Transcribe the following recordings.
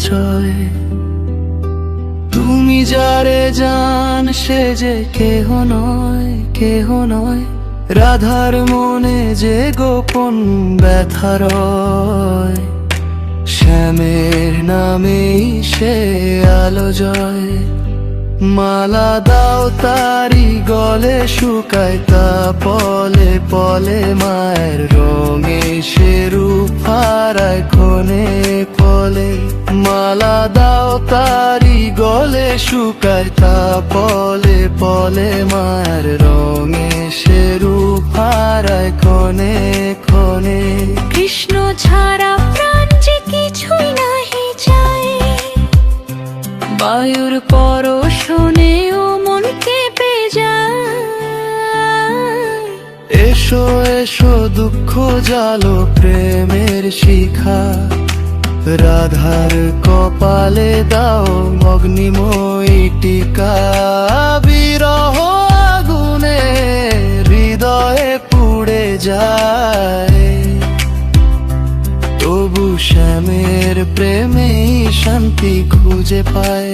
পরিচয়। তুমি যারে জান সে যে কেহ নয়, কেহ নয়, রাধার মনে যে গোপন ব্যথা রয়। শ্যামের নামেই সে আলো জয়। মালা দাও তারি গলে শুকায় তা পলে পলে, মায়ের রঙে সে রূপ হারায় ক্ষণে পলে। মালা দাও তারি গলে শুকায় তা পলে পলে, মায়ের রঙে সে রূপ হারায় ক্ষণে ক্ষণে। কৃষ্ণ ছাড়া প্রাণ যে কিছুই নাহি চায়, বায়ুর পরশনে ও মন কেঁপে যায়। এসো এসো দুঃখ জালো প্রেমের শিখা, রাধার কপালে দাও অগ্নিময়ী টিকা। বিরহ আগুনে হৃদয়ে পুড়ে যায়, তবু শ্যামের প্রেমেই শান্তি খুঁজে পায়।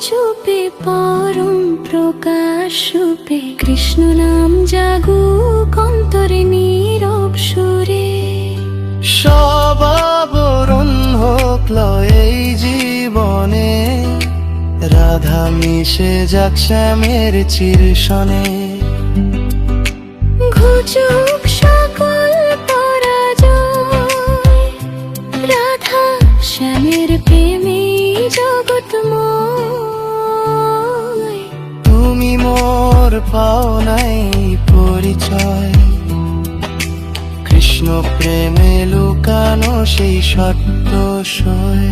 চুপে পরম প্রকাশ রূপে, কৃষ্ণ নাম জাগুক অন্তরে নীরব সুরে। সব আবরণ হোক লয় এই জীবনে, রাধা মিশে যাক শ্যামের চিরসনে। ঘুচুক সকল পরাজয়, রাধা শ্যামের প্রেমে জগৎময়। তুমি মোর পাও নাই পরিচয়, কৃষ্ণ প্রেমে লুকানো সেই সত্য সয়।